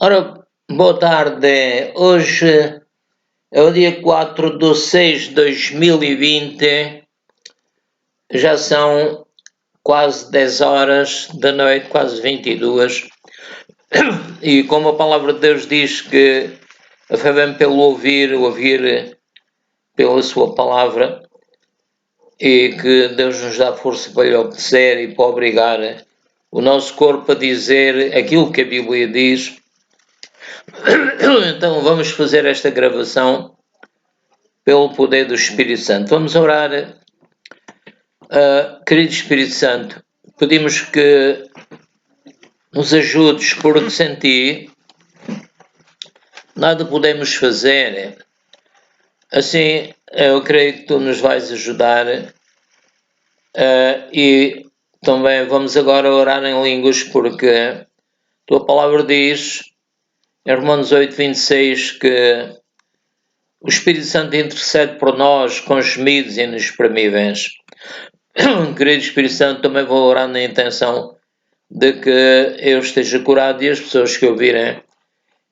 Ora, boa tarde. Hoje é o dia 4/6/2020. Já são quase 10 horas da noite, quase 22. E como a palavra de Deus diz que a fé vem pelo ouvir, o ouvir pela sua palavra, e que Deus nos dá força para lhe obedecer e para obrigar o nosso corpo a dizer aquilo que a Bíblia diz. Então vamos fazer esta gravação pelo poder do Espírito Santo. Vamos orar. Querido Espírito Santo, pedimos que nos ajudes, porque sem ti nada podemos fazer. Assim, eu creio que tu nos vais ajudar. E também vamos agora orar em línguas, porque a tua palavra diz, em Romanos 8:26, que o Espírito Santo intercede por nós com gemidos inexprimíveis. Querido Espírito Santo, também vou orar na intenção de que eu esteja curado e as pessoas que ouvirem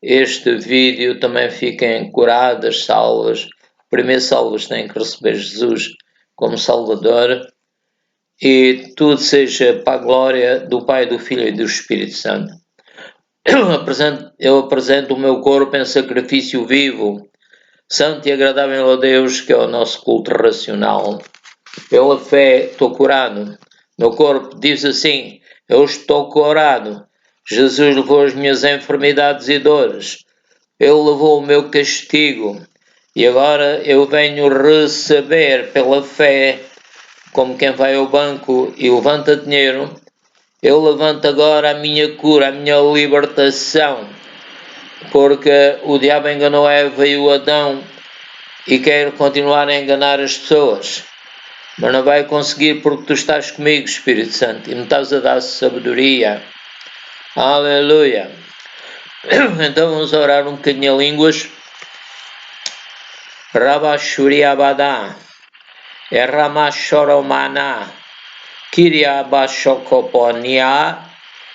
este vídeo também fiquem curadas, salvas. Primeiro salvas têm que receber Jesus como Salvador, e tudo seja para a glória do Pai, do Filho e do Espírito Santo. Eu apresento o meu corpo em sacrifício vivo, santo e agradável a Deus, que é o nosso culto racional. Pela fé estou curado. Meu corpo diz assim: eu estou curado. Jesus levou as minhas enfermidades e dores. Ele levou o meu castigo. E agora eu venho receber pela fé, como quem vai ao banco e levanta dinheiro. Eu levanto agora a minha cura, a minha libertação. Porque o diabo enganou Eva e o Adão e quer continuar a enganar as pessoas. Mas não vai conseguir, porque tu estás comigo, Espírito Santo, e me estás a dar sabedoria. Aleluia. Então vamos orar um bocadinho a línguas. Rabashuriabada, Eramashoromana, Kiriabashokoponia,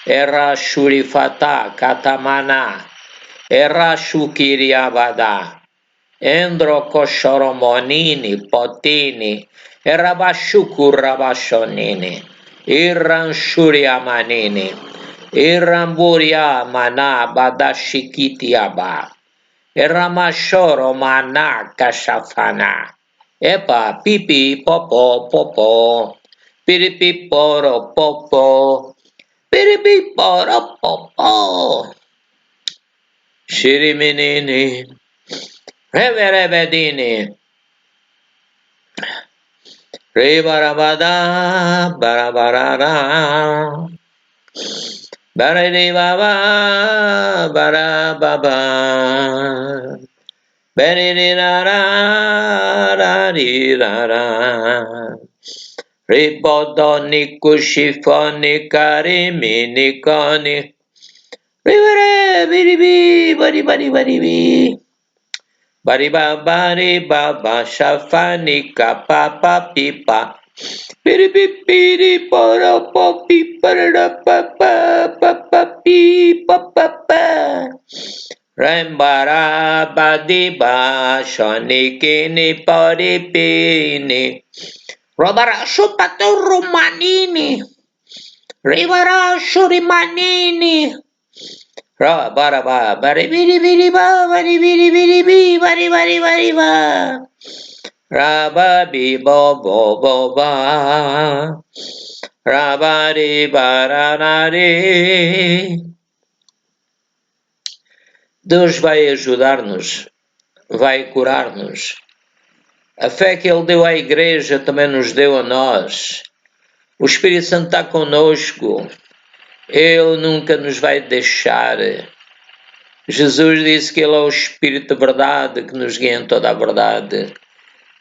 Erashurifata, Katamana, Erashukiriabada, Endrokoshoromonini, Potini, Erabashukurabashonini, Iranshuriamanini, Iramburia mana badashikitiaba, Eramashoro mana kashafana, Epa pipi popo popo, piripi poro popo, piripi poro popo, Shiriminini, Reverebedini, Rebarabada, barabarara, bariribaba, barababa, beririrara, rarirara, ribodoni, kushifoni, karimini, koni, rivere, biribi, bari, baribi. Bariba bari baba shafani papa pipa piri piri poro popi para papa papa pi papa rembara badiba shani kini pari pini robara shupato romanini ribara shurimanini Ra-ba-ra-ba, bari-biri-biri-ba, bari-biri-biri-bi, bari-bari-bari-ba. Ra-ba-bi-bo-bo-bo-ba. Ra-ba-ri-ba-ra-ra-ri. Deus vai ajudar-nos, vai curar-nos. A fé que Ele deu à igreja também nos deu a nós. O Espírito Santo está conosco. Ele nunca nos vai deixar. Jesus disse que Ele é o Espírito de verdade, que nos guia em toda a verdade,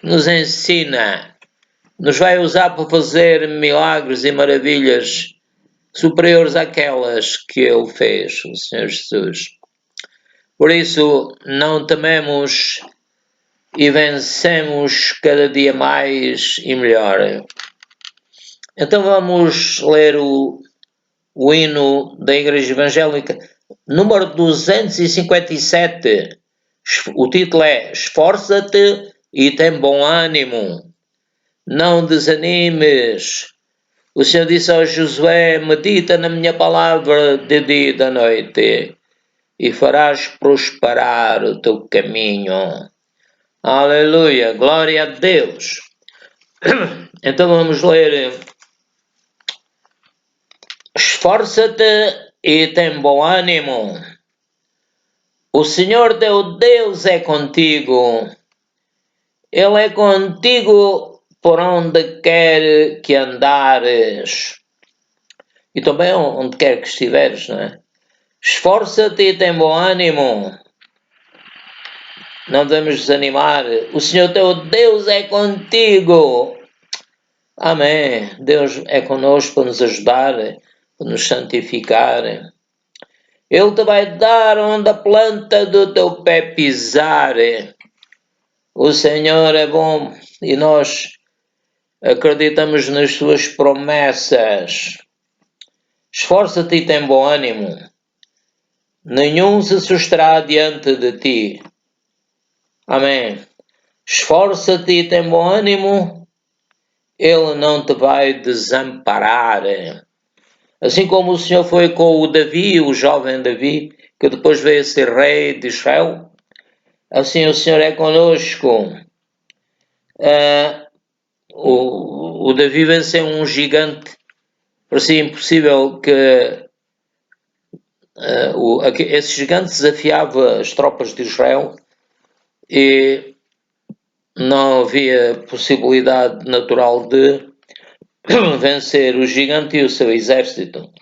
nos ensina, nos vai usar para fazer milagres e maravilhas superiores àquelas que Ele fez, o Senhor Jesus. Por isso, não tememos e vencemos cada dia mais e melhor. Então vamos ler o hino da Igreja Evangélica número 257. O título é Esforça-te e tem bom ânimo. Não desanimes. O Senhor disse ao Josué, medita na minha palavra de dia e da noite e farás prosperar o teu caminho. Aleluia, glória a Deus. Então vamos ler. Esforça-te e tem bom ânimo. O Senhor teu Deus é contigo. Ele é contigo por onde quer que andares. E também onde quer que estiveres, não é? Esforça-te e tem bom ânimo. Não devemos desanimar. O Senhor teu Deus é contigo. Amém. Deus é conosco para nos ajudar, para nos santificar. Ele te vai dar onde a planta do teu pé pisar. O Senhor é bom e nós acreditamos nas suas promessas. Esforça-te e tem bom ânimo. Nenhum se susterá diante de ti. Amém. Esforça-te e tem bom ânimo. Ele não te vai desamparar. Assim como o Senhor foi com o Davi, o jovem Davi, que depois veio a ser rei de Israel, assim o Senhor é conosco. O Davi venceu um gigante. Parecia impossível que esse gigante desafiava as tropas de Israel e não havia possibilidade natural de vencer o gigante e o seu exército.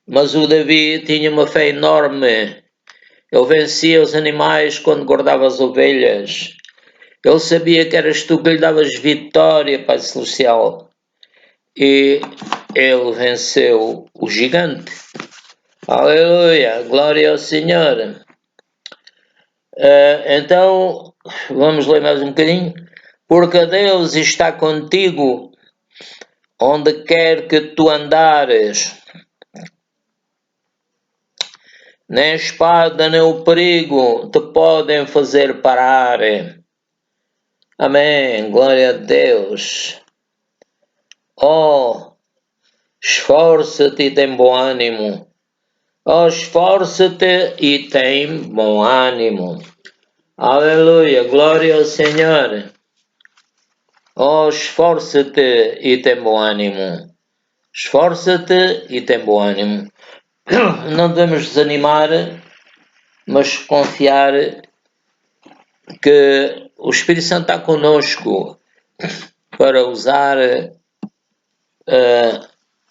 Mas o Davi tinha uma fé enorme. Ele vencia os animais quando guardava as ovelhas. Ele sabia que eras tu que lhe davas vitória, Pai Celestial. E ele venceu o gigante. Aleluia, glória ao Senhor. Então, vamos ler mais um bocadinho. Porque Deus está contigo onde quer que tu andares. Nem a espada nem o perigo te podem fazer parar. Amém, glória a Deus. Oh, esforça-te e tem bom ânimo. Oh, esforça-te e tem bom ânimo. Aleluia, glória ao Senhor. Oh, esforça-te e tem bom ânimo. Esforça-te e tem bom ânimo. Não devemos desanimar, mas confiar que o Espírito Santo está conosco para usar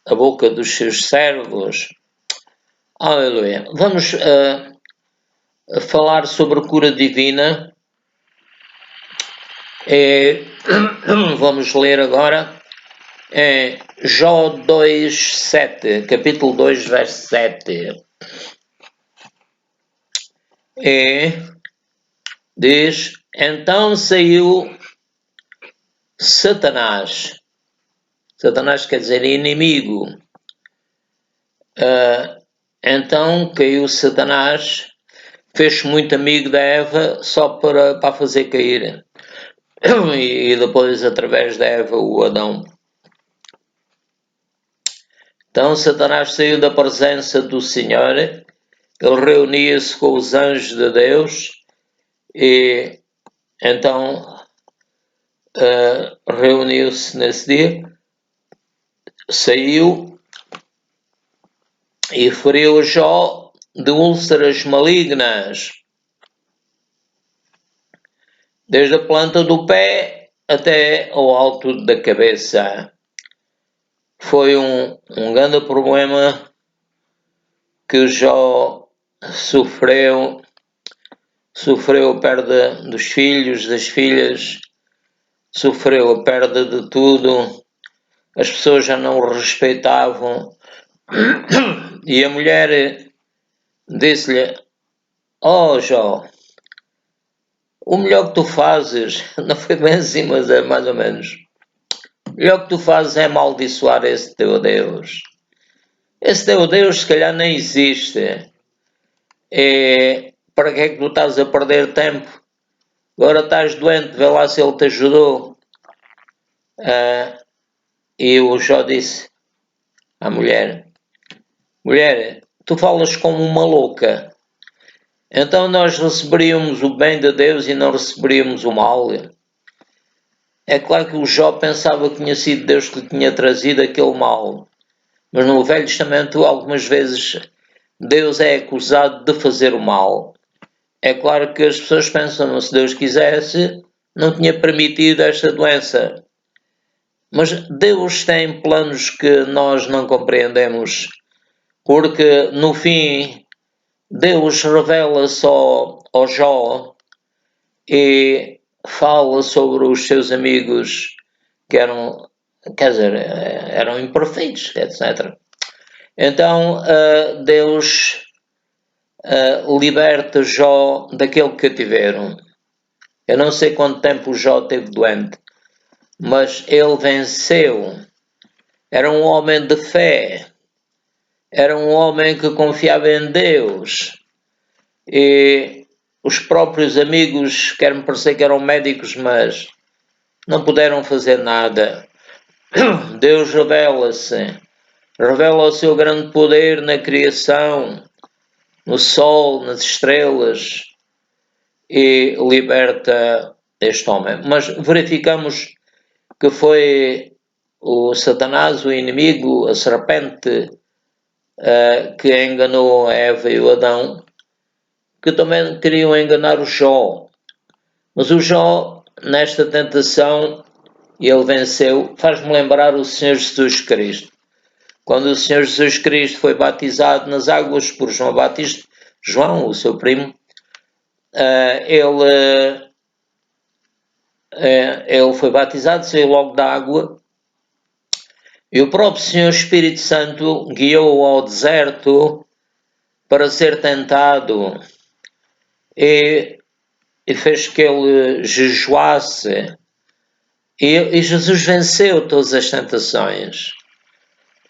a boca dos seus servos. Aleluia. Vamos falar sobre cura divina. Vamos ler agora Jó 2:7, capítulo 2, verso 7. Diz, então saiu Satanás. Satanás quer dizer inimigo. Então caiu Satanás, fez-se muito amigo da Eva só para a fazer cair. E depois, através da Eva, o Adão. Então Satanás saiu da presença do Senhor, ele reunia-se com os anjos de Deus e então reuniu-se nesse dia, saiu e feriu Jó de úlceras malignas, desde a planta do pé até ao alto da cabeça. Foi um grande problema que Jó sofreu a perda dos filhos, das filhas, sofreu a perda de tudo, as pessoas já não o respeitavam, e a mulher disse-lhe, oh Jó, o melhor que tu fazes, não foi bem assim, mas é mais ou menos, o melhor que tu fazes é amaldiçoar esse teu Deus. Esse teu Deus se calhar nem existe. E para que é que tu estás a perder tempo? Agora estás doente, vê lá se ele te ajudou. E o Jó disse à mulher: Mulher, tu falas como uma louca. Então nós receberíamos o bem de Deus e não receberíamos o mal. É claro que o Jó pensava que tinha sido Deus que lhe tinha trazido aquele mal. Mas no Velho Testamento, algumas vezes, Deus é acusado de fazer o mal. É claro que as pessoas pensam, se Deus quisesse, não tinha permitido esta doença. Mas Deus tem planos que nós não compreendemos, porque no fim Deus revela-se ao Jó e fala sobre os seus amigos que eram, quer dizer, eram imperfeitos, etc. Então Deus liberta Jó daquele cativeiro. Eu não sei quanto tempo o Jó teve doente, mas ele venceu. Era um homem de fé, era um homem que confiava em Deus. E os próprios amigos, quer-me parecer que eram médicos, mas não puderam fazer nada. Deus revela o seu grande poder na criação, no sol, nas estrelas, e liberta este homem. Mas verificamos que foi o Satanás, o inimigo, a serpente, que enganou a Eva e o Adão, que também queriam enganar o Jó. Mas o Jó, nesta tentação, ele venceu. Faz-me lembrar o Senhor Jesus Cristo. Quando o Senhor Jesus Cristo foi batizado nas águas por João Batista, João, o seu primo, ele foi batizado, saiu logo da água, e o próprio Senhor Espírito Santo guiou-o ao deserto para ser tentado e fez que ele jejuasse. E Jesus venceu todas as tentações.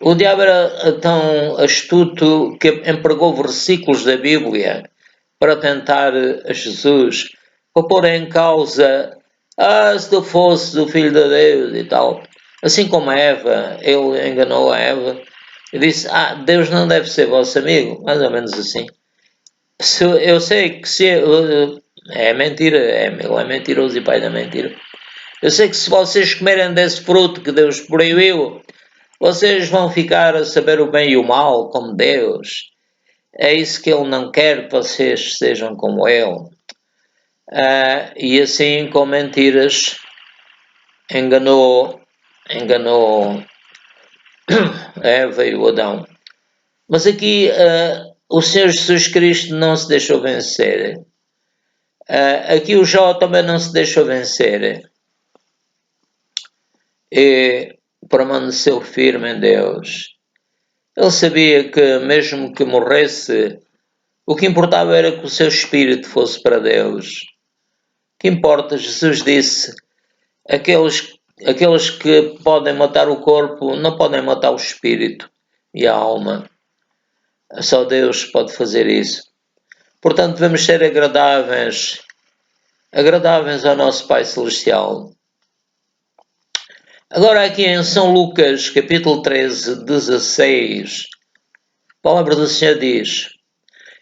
O diabo era tão astuto que empregou versículos da Bíblia para tentar a Jesus, para pôr em causa, se tu fosses o Filho de Deus e tal. Assim como a Eva, ele enganou a Eva e disse, Deus não deve ser vosso amigo, mais ou menos assim. Eu sei que se é mentira, ele é mentiroso e pai da mentira. Eu sei que se vocês comerem desse fruto que Deus proibiu, vocês vão ficar a saber o bem e o mal como Deus. É isso que ele não quer que vocês sejam como ele. E assim, com mentiras, enganou Eva e o Adão. Mas aqui o Senhor Jesus Cristo não se deixou vencer. Aqui o Jó também não se deixou vencer. E permaneceu firme em Deus. Ele sabia que mesmo que morresse, o que importava era que o seu espírito fosse para Deus. O que importa, Jesus disse, aqueles que podem matar o corpo não podem matar o espírito e a alma. Só Deus pode fazer isso. Portanto, devemos ser agradáveis ao nosso Pai Celestial. Agora aqui em São Lucas, capítulo 13, 16, a palavra do Senhor diz: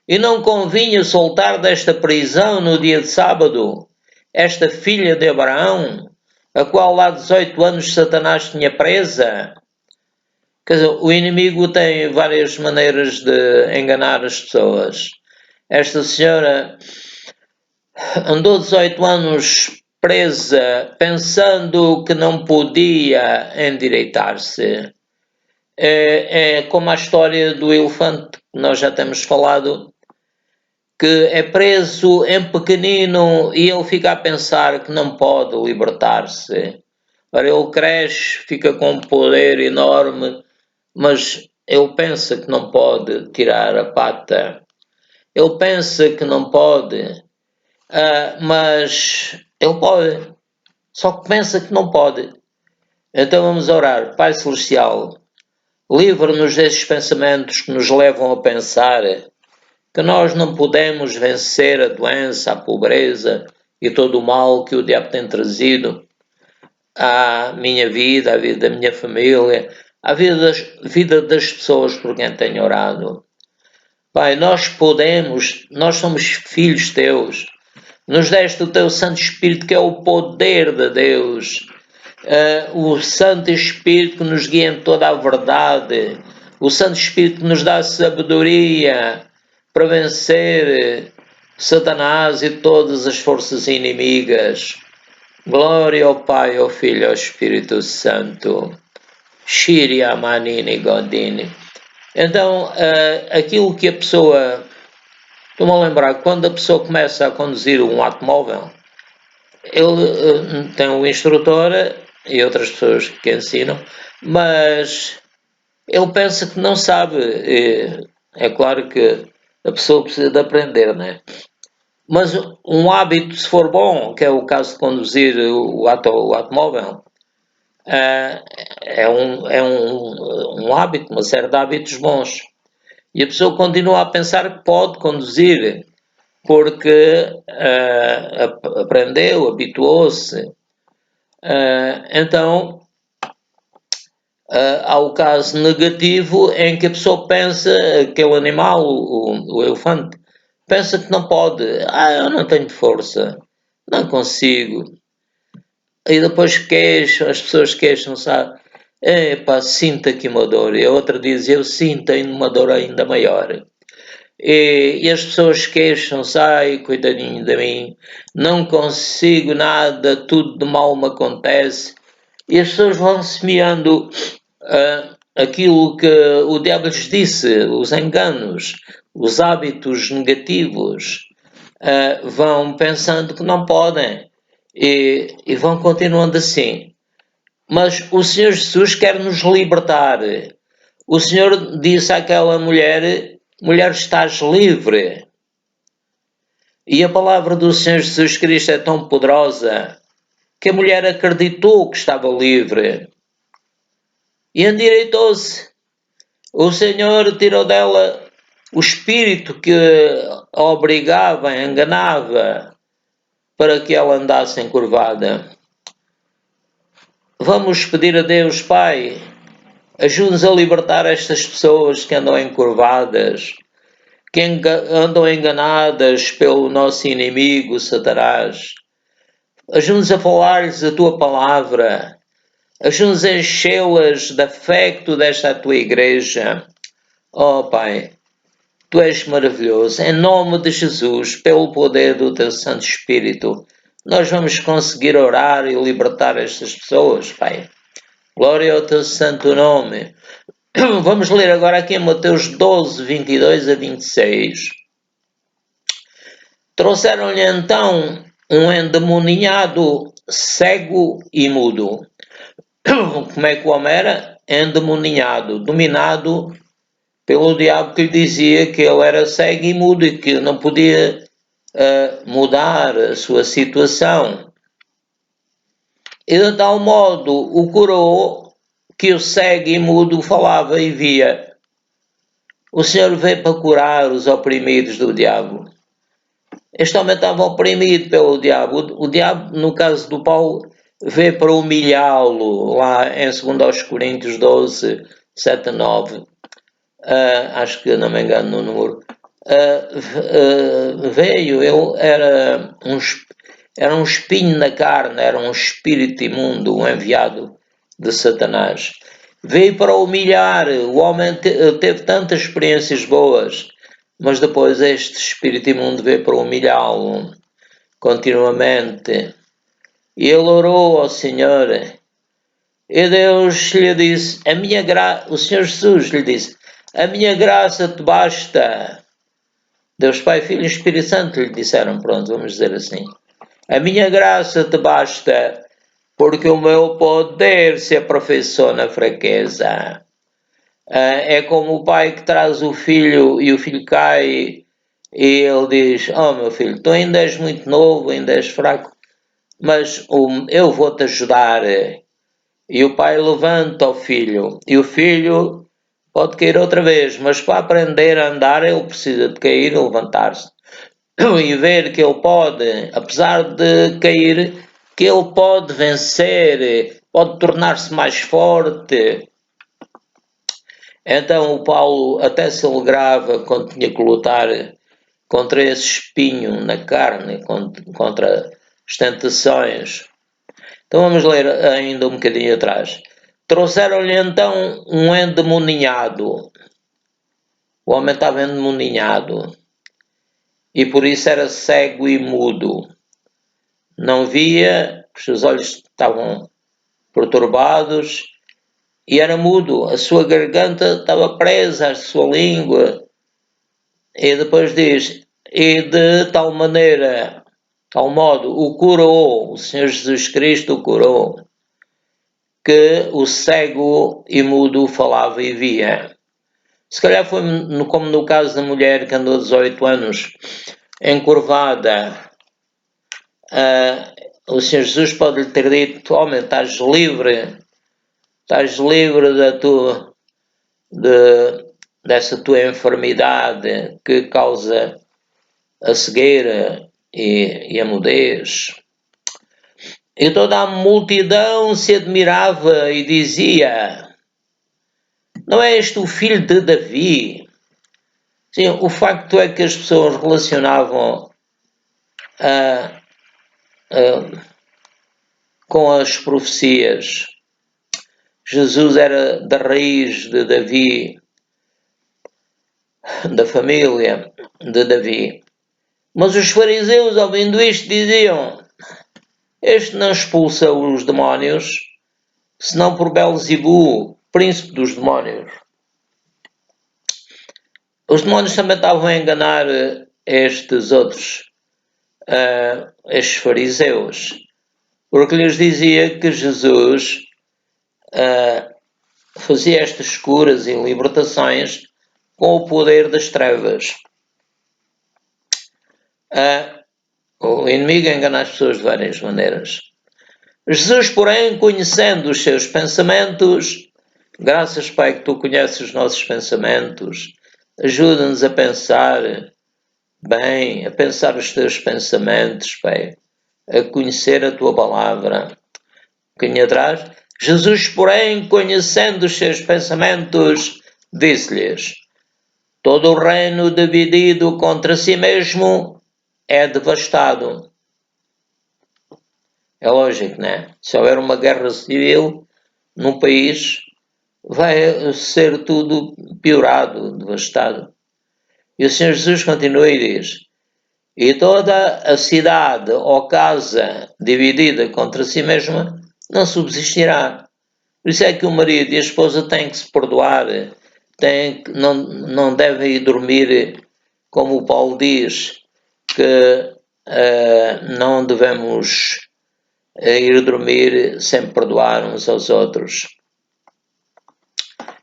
E não convinha soltar desta prisão no dia de sábado esta filha de Abraão, a qual há 18 anos Satanás tinha presa. Quer dizer, o inimigo tem várias maneiras de enganar as pessoas. Esta senhora andou 18 anos presa, pensando que não podia endireitar-se. É como a história do elefante, que nós já temos falado, que é preso em pequenino e ele fica a pensar que não pode libertar-se. Ora, ele cresce, fica com um poder enorme, mas ele pensa que não pode tirar a pata. Ele pensa que não pode, mas ele pode. Só que pensa que não pode. Então vamos orar. Pai Celestial, Livra-nos desses pensamentos que nos levam a pensar que nós não podemos vencer a doença, a pobreza e todo o mal que o diabo tem trazido à minha vida, à vida da minha família, à vida das pessoas por quem tenho orado. Pai, nós somos filhos teus, nos deste o teu Santo Espírito, que é o poder de Deus, o Santo Espírito que nos guia em toda a verdade, o Santo Espírito que nos dá sabedoria para vencer Satanás e todas as forças inimigas. Glória ao Pai, ao Filho e ao Espírito Santo. Shiria Manini Godini. Então, aquilo que a pessoa... Estou-me a lembrar, quando a pessoa começa a conduzir um automóvel, ele tem um instrutor e outras pessoas que ensinam, mas ele pensa que não sabe. É claro que a pessoa precisa de aprender, né? Mas um hábito, se for bom, que é o caso de conduzir o automóvel, é um hábito, uma série de hábitos bons. E a pessoa continua a pensar que pode conduzir, porque aprendeu, habituou-se. Então, há o caso negativo em que a pessoa pensa, aquele animal, o elefante, pensa que não pode. Eu não tenho força, não consigo. E depois as pessoas queixam, sabe? Sinto aqui uma dor. E a outra diz, eu sinto ainda uma dor ainda maior. E as pessoas queixam-se, coitadinho de mim, não consigo nada, tudo de mal me acontece. E as pessoas vão semeando aquilo que o diabo lhes disse, os enganos, os hábitos negativos, vão pensando que não podem e vão continuando assim. Mas o Senhor Jesus quer nos libertar. O Senhor disse àquela mulher, mulher, estás livre. E a palavra do Senhor Jesus Cristo é tão poderosa que a mulher acreditou que estava livre. E endireitou-se. O Senhor tirou dela o espírito que a obrigava, enganava, para que ela andasse encurvada. Vamos pedir a Deus, Pai, ajude-nos a libertar estas pessoas que andam encurvadas, que andam enganadas pelo nosso inimigo, Satanás. Ajude-nos a falar-lhes a Tua palavra. Ajude-nos a enchê-las de afeto desta Tua igreja. Oh, Pai, Tu és maravilhoso. Em nome de Jesus, pelo poder do Teu Santo Espírito, nós vamos conseguir orar e libertar estas pessoas, Pai. Glória ao Teu santo nome. Vamos ler agora aqui em Mateus 12, 22 a 26. Trouxeram-lhe então um endemoniado cego e mudo. Como é que o homem era? Endemoniado, dominado pelo diabo, que lhe dizia que ele era cego e mudo e que não podia mudar a sua situação. E de tal modo o curou que o cego e mudo falava e via. O Senhor veio para curar os oprimidos do diabo. Este homem estava oprimido pelo diabo. O diabo, no caso do Paulo, veio para humilhá-lo, lá em 2 Coríntios 12, 7 a 9. Acho que não me engano no número. Veio, ele era um espinho na carne, era um espírito imundo, um enviado de Satanás. Veio para humilhar. O homem teve tantas experiências boas, mas depois este espírito imundo veio para humilhá-lo continuamente. E ele orou ao Senhor. E Deus lhe disse, o Senhor Jesus lhe disse, a minha graça te basta. Deus Pai, Filho e Espírito Santo lhe disseram, pronto, vamos dizer assim. A minha graça te basta, porque o meu poder se aperfeiçoa na fraqueza. É como o pai que traz o filho e o filho cai e ele diz, meu filho, tu ainda és muito novo, ainda és fraco, mas eu vou-te ajudar. E o pai levanta o filho, e o filho pode cair outra vez, mas para aprender a andar ele precisa de cair e levantar-se. E ver que ele pode, apesar de cair, que ele pode vencer, pode tornar-se mais forte. Então o Paulo até se alegrava quando tinha que lutar contra esse espinho na carne, contra as tentações. Então vamos ler ainda um bocadinho atrás. Trouxeram-lhe então um endemoninhado. O homem estava endemoninhado e por isso era cego e mudo. Não via, os seus olhos estavam perturbados e era mudo. A sua garganta estava presa à sua língua. E depois diz, e de tal maneira, tal modo, o curou, o Senhor Jesus Cristo o curou, que o cego e mudo falava e via. Se calhar foi como no caso da mulher que andou 18 anos encurvada. O Senhor Jesus pode lhe ter dito, homem, estás livre dessa tua enfermidade que causa a cegueira e a mudez. E toda a multidão se admirava e dizia, não é este o filho de Davi? Sim, o facto é que as pessoas relacionavam com as profecias. Jesus era da raiz de Davi, da família de Davi. Mas os fariseus, ouvindo isto, diziam, este não expulsa os demónios, senão por Belzebu, príncipe dos demónios. Os demónios também estavam a enganar estes fariseus, porque lhes dizia que Jesus fazia estas curas e libertações com o poder das trevas. O inimigo engana as pessoas de várias maneiras. Jesus, porém, conhecendo os seus pensamentos, graças, Pai, que Tu conheces os nossos pensamentos, ajuda-nos a pensar bem, a pensar os Teus pensamentos, Pai, a conhecer a Tua palavra. Um bocadinho atrás, Jesus, porém, conhecendo os seus pensamentos, disse-lhes, todo o reino dividido contra si mesmo é devastado. É lógico, né? Se houver uma guerra civil num país, vai ser tudo piorado, devastado. E o Senhor Jesus continua e diz, e toda a cidade ou casa dividida contra si mesma não subsistirá. Por isso é que o marido e a esposa têm que se perdoar, não devem ir dormir, como o Paulo diz, que não devemos ir dormir sem perdoar uns aos outros.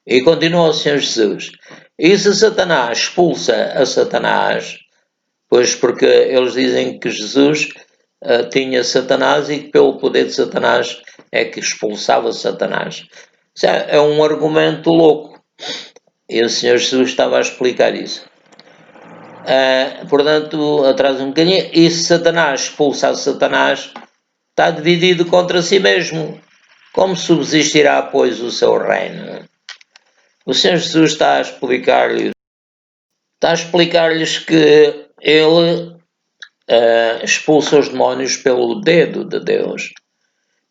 E continua o Senhor Jesus. E se Satanás expulsa a Satanás, pois porque eles dizem que Jesus tinha Satanás e que pelo poder de Satanás é que expulsava Satanás. Isso é um argumento louco. E o Senhor Jesus estava a explicar isso. Portanto, atrás um bocadinho, e se Satanás expulsa a Satanás, está dividido contra si mesmo. Como subsistirá, pois, o seu reino? O Senhor Jesus está a explicar-lhes que ele expulsa os demónios pelo dedo de Deus,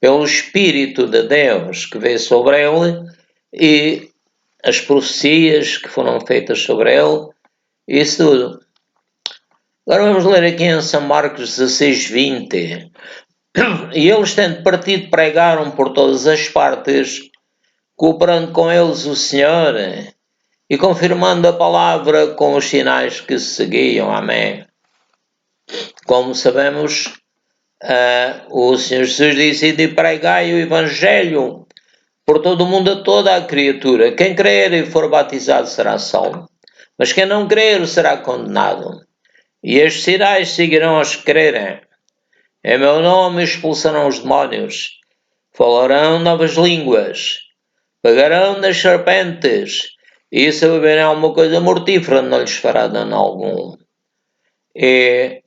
pelo Espírito de Deus que veio sobre ele e as profecias que foram feitas sobre ele, isso tudo. Agora vamos ler aqui em São Marcos 16:20. E eles, tendo partido, pregaram por todas as partes, cooperando com eles o Senhor e confirmando a palavra com os sinais que se seguiam. Amém. Como sabemos, o Senhor Jesus disse, ide e pregai o Evangelho por todo o mundo, a toda a criatura. Quem crer e for batizado será salvo, mas quem não crer será condenado. E estes sinais seguirão aos que crerem. Em meu nome expulsarão os demónios, falarão novas línguas, pegarão nas serpentes, E se beberem alguma coisa mortífera, não lhes fará dano algum. E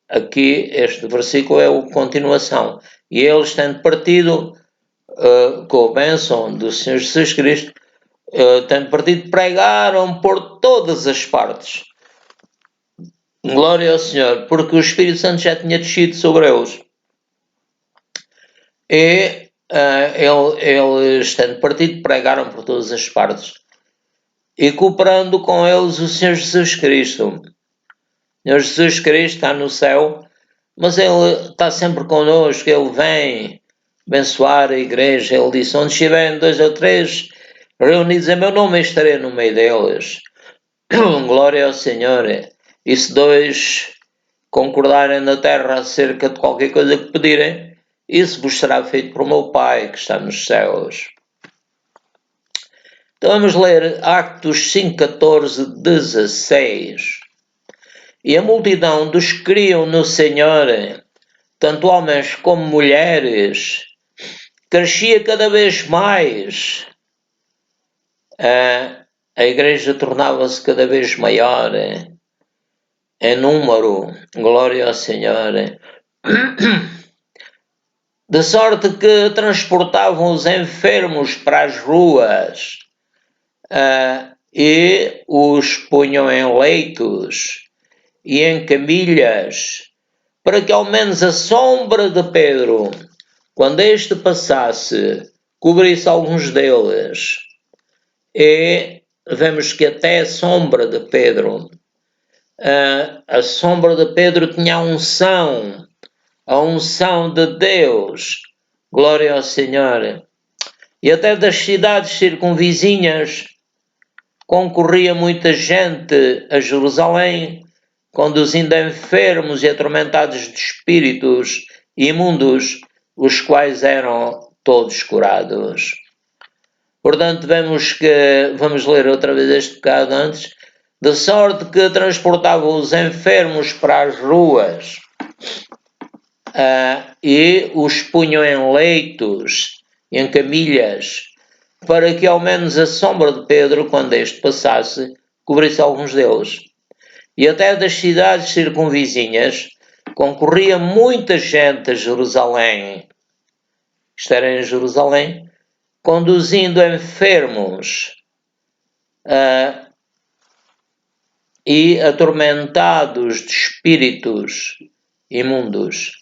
aqui, este versículo é a continuação. E eles, tendo partido com a bênção do Senhor Jesus Cristo, tendo partido, pregaram por todas as partes. Glória ao Senhor, porque o Espírito Santo já tinha descido sobre eles. E eles, tendo partido, pregaram por todas as partes. E cooperando com eles o Senhor Jesus Cristo. O Senhor Jesus Cristo está no céu, mas Ele está sempre connosco, Ele vem abençoar a igreja. Ele disse, onde estiverem 2 ou 3 reunidos em meu nome, eu estarei no meio deles. Glória ao Senhor. E se 2 concordarem na terra acerca de qualquer coisa que pedirem, isso vos será feito por meu Pai que está nos céus. Então vamos ler Atos 5, 14, 16. E a multidão dos que criam no Senhor, tanto homens como mulheres, crescia cada vez mais. A igreja tornava-se cada vez maior em número. Glória ao Senhor. De sorte que transportavam os enfermos para as ruas e os punham em leitos e em camilhas, para que ao menos a sombra de Pedro, quando este passasse, cobrisse alguns deles. E vemos que até a sombra de Pedro, a sombra de Pedro tinha a unção de Deus. Glória ao Senhor. E até das cidades circunvizinhas concorria muita gente a Jerusalém, conduzindo enfermos e atormentados de espíritos imundos, os quais eram todos curados. Portanto, vamos ler outra vez este bocado antes, de sorte que transportavam os enfermos para as ruas e os punham em leitos, em camilhas, para que ao menos a sombra de Pedro, quando este passasse, cobrisse alguns deles. E até das cidades circunvizinhas concorria muita gente a Jerusalém, isto era em Jerusalém, conduzindo enfermos e atormentados de espíritos imundos.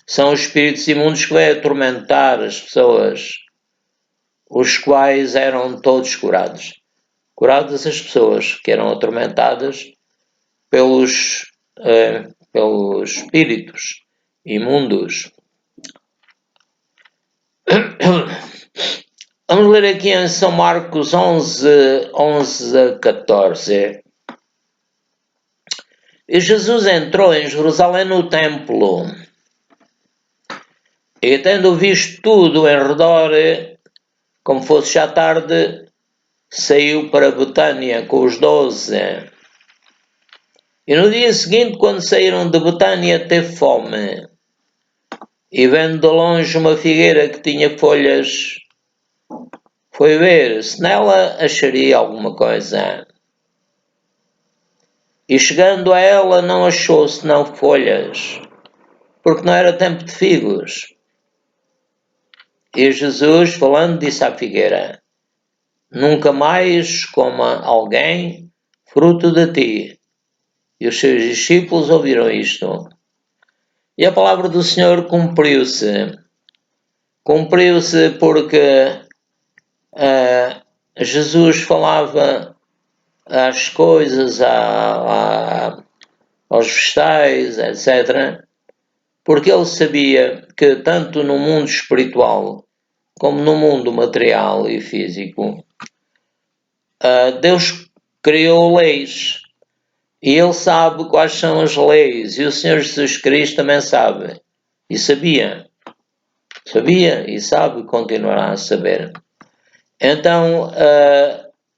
São os espíritos imundos que vêm atormentar as pessoas, os quais eram todos curados. Curadas as pessoas que eram atormentadas pelos espíritos imundos. Vamos ler aqui em São Marcos 11 a 14. E Jesus entrou em Jerusalém no templo, e tendo visto tudo em redor, como fosse já tarde, saiu para Betânia com os 12. E no dia seguinte, quando saíram de Betânia, teve fome. E vendo de longe uma figueira que tinha folhas, foi ver se nela acharia alguma coisa. E chegando a ela, não achou senão folhas, porque não era tempo de figos. E Jesus, falando, disse à figueira: nunca mais coma alguém fruto de ti. E os seus discípulos ouviram isto. E a palavra do Senhor cumpriu-se. Cumpriu-se porque Jesus falava às coisas, aos vegetais, etc., porque ele sabia que tanto no mundo espiritual como no mundo material e físico, Deus criou leis e ele sabe quais são as leis, e o Senhor Jesus Cristo também sabe e sabia e sabe e continuará a saber. Então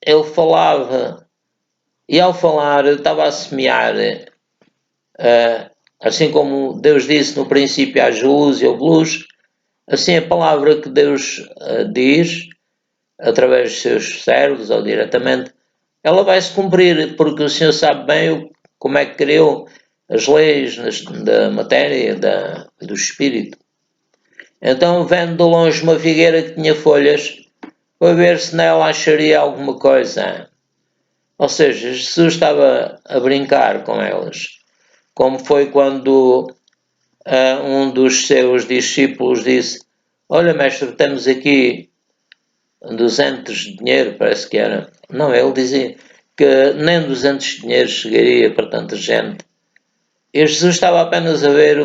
ele falava, e ao falar estava a semear, assim como Deus disse no princípio haja luz e houve luz, assim a palavra que Deus diz através dos seus servos ou diretamente, ela vai se cumprir, porque o Senhor sabe bem como é que criou as leis da matéria, do espírito. Então, vendo de longe uma figueira que tinha folhas, foi ver se nela acharia alguma coisa. Ou seja, Jesus estava a brincar com elas, como foi quando um dos seus discípulos disse: olha, mestre, temos aqui 200 de dinheiro, parece que era. Não, ele dizia que nem 200 dinheiros chegaria para tanta gente. E Jesus estava apenas a ver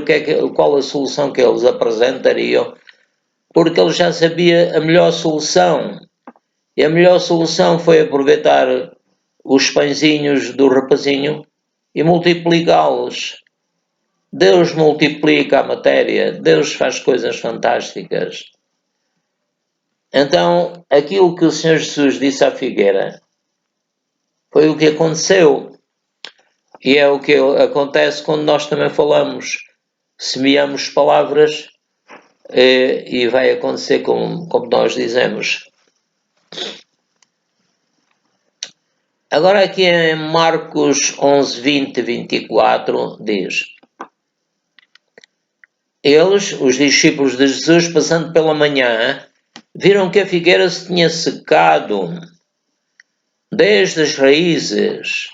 qual a solução que eles apresentariam, porque ele já sabia a melhor solução. E a melhor solução foi aproveitar os pãezinhos do rapazinho e multiplicá-los. Deus multiplica a matéria, Deus faz coisas fantásticas. Então, aquilo que o Senhor Jesus disse à figueira foi o que aconteceu. E é o que acontece quando nós também falamos, semeamos palavras e vai acontecer como nós dizemos. Agora aqui em Marcos 11, 20 e 24 diz: eles, os discípulos de Jesus, passando pela manhã, viram que a figueira se tinha secado desde as raízes.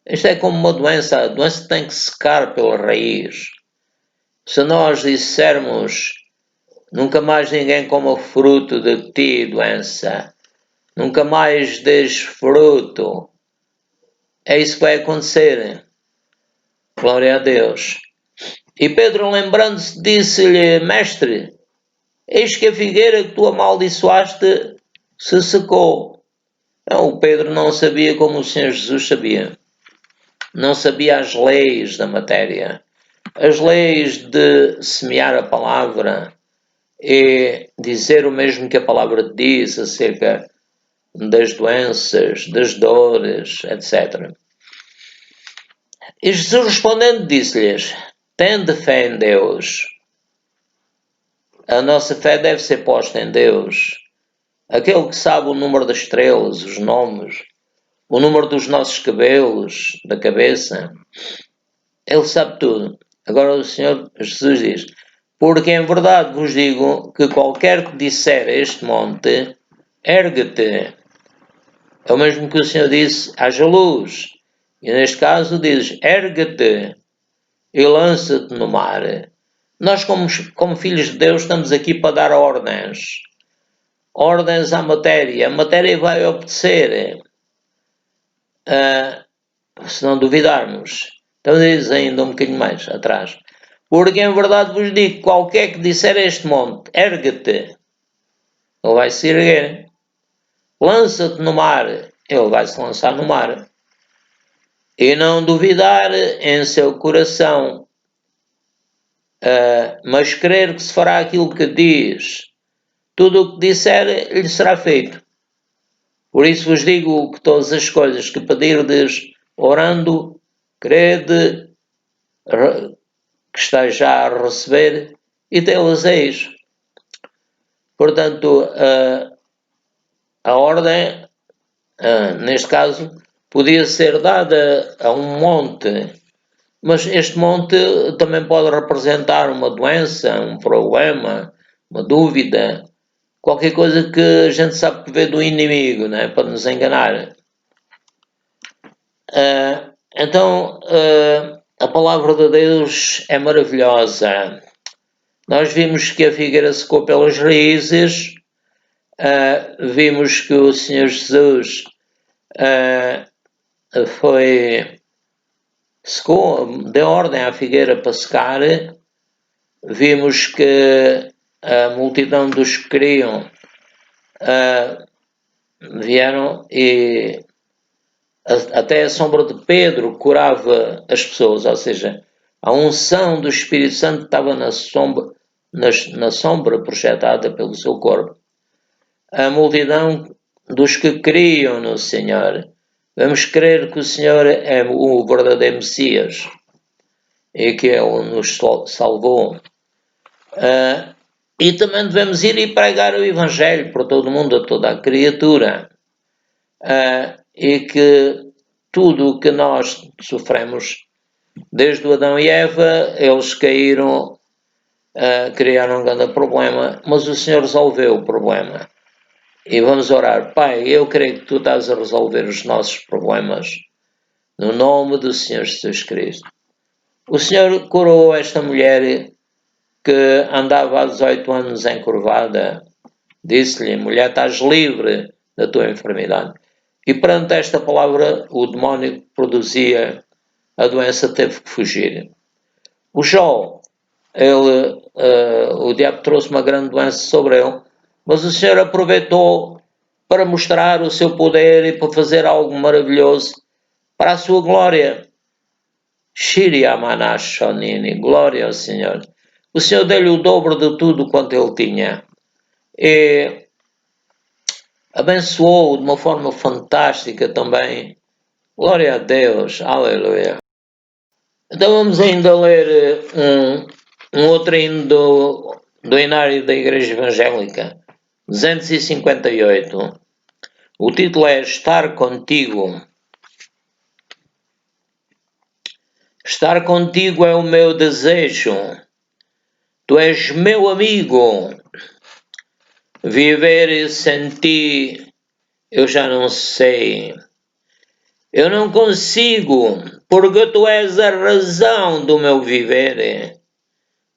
Isto é como uma doença, a doença tem que secar pela raiz. Se nós dissermos: nunca mais ninguém coma fruto de ti, doença, nunca mais des fruto, é isso que vai acontecer. Glória a Deus. E Pedro, lembrando-se, disse-lhe: mestre, eis que a figueira que tu amaldiçoaste se secou. Não, o Pedro não sabia como o Senhor Jesus sabia. Não sabia as leis da matéria. As leis de semear a palavra e dizer o mesmo que a palavra diz acerca das doenças, das dores, etc. E Jesus respondendo disse-lhes: tende fé em Deus. A nossa fé deve ser posta em Deus. Aquele que sabe o número das estrelas, os nomes, o número dos nossos cabelos, da cabeça, ele sabe tudo. Agora o Senhor Jesus diz: porque em verdade vos digo que qualquer que disser a este monte, ergue-te. É o mesmo que o Senhor disse: haja luz. E neste caso diz: ergue-te e lança-te no mar. Nós, como filhos de Deus, estamos aqui para dar ordens. Ordens à matéria. A matéria vai obedecer. Se não duvidarmos. Então diz ainda um bocadinho mais atrás. Porque em verdade vos digo, qualquer que disser a este monte, ergue-te, ele vai se erguer. Lança-te no mar, ele vai se lançar no mar. E não duvidar em seu coração, mas crer que se fará aquilo que diz, tudo o que disser lhe será feito. Por isso vos digo que todas as coisas que pedirdes orando, crede que estáis já a receber e tê-las eis. Portanto, a ordem, neste caso, podia ser dada a um monte, mas este monte também pode representar uma doença, um problema, uma dúvida, qualquer coisa que a gente sabe que vê do inimigo, né, para nos enganar. Então, a palavra de Deus é maravilhosa. Nós vimos que a figueira secou pelas raízes, vimos que o Senhor Jesus deu ordem à figueira para secar. Vimos que a multidão dos que queriam vieram e até a sombra de Pedro curava as pessoas, ou seja, a unção do Espírito Santo estava na sombra projetada pelo seu corpo. A multidão dos que criam no Senhor. Vamos crer que o Senhor é o verdadeiro Messias e que Ele nos salvou. E também devemos ir e pregar o Evangelho por todo o mundo, a toda a criatura. E que tudo o que nós sofremos, desde o Adão e Eva, eles caíram, criaram um grande problema, mas o Senhor resolveu o problema. E vamos orar. Pai, eu creio que tu estás a resolver os nossos problemas, no nome do Senhor Jesus Cristo. O Senhor curou esta mulher que andava há 18 anos encurvada. Disse-lhe: mulher, estás livre da tua enfermidade. E perante esta palavra, o demónio que produzia a doença teve que fugir. O Jó, o diabo trouxe uma grande doença sobre ele, mas o Senhor aproveitou para mostrar o seu poder e para fazer algo maravilhoso para a sua glória. Glória ao Senhor. O Senhor deu-lhe o dobro de tudo quanto ele tinha. E abençoou de uma forma fantástica também. Glória a Deus. Aleluia. Então vamos ainda ler um outro hino do Inário da Igreja Evangélica, 258. O título é Estar Contigo. Estar contigo é o meu desejo. Tu és meu amigo. Viver sem ti eu já não sei. Eu não consigo, porque tu és a razão do meu viver.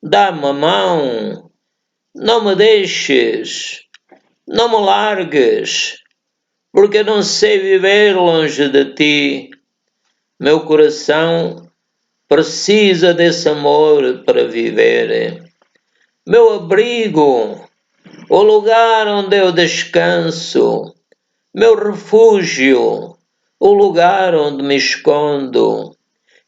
Dá-me a mão, não me deixes, não me largues, porque eu não sei viver longe de ti. Meu coração precisa desse amor para viver. Meu abrigo, o lugar onde eu descanso, meu refúgio, o lugar onde me escondo.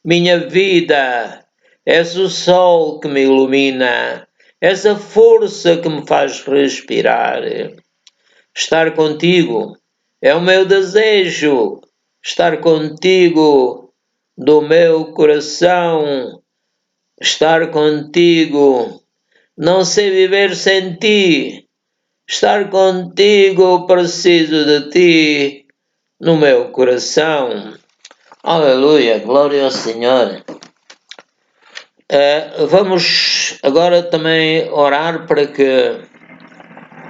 Minha vida, és o sol que me ilumina, és a força que me faz respirar. Estar contigo é o meu desejo, estar contigo do meu coração, estar contigo, não sei viver sem ti, estar contigo preciso de ti no meu coração. Aleluia, glória ao Senhor. Vamos agora também orar para que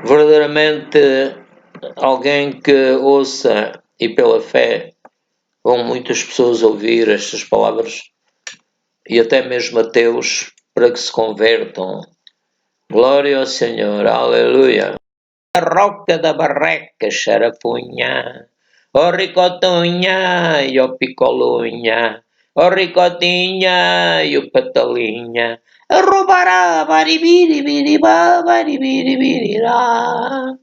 verdadeiramente alguém que ouça e pela fé, vão muitas pessoas ouvir estas palavras e até mesmo ateus para que se convertam. Glória ao Senhor, aleluia. A roca da barreca, xarapunha, ó ricotunha e ó picolunha, ó ricotinha e o patalinha, roubará, baribiri, biribá, baribiri, birirá.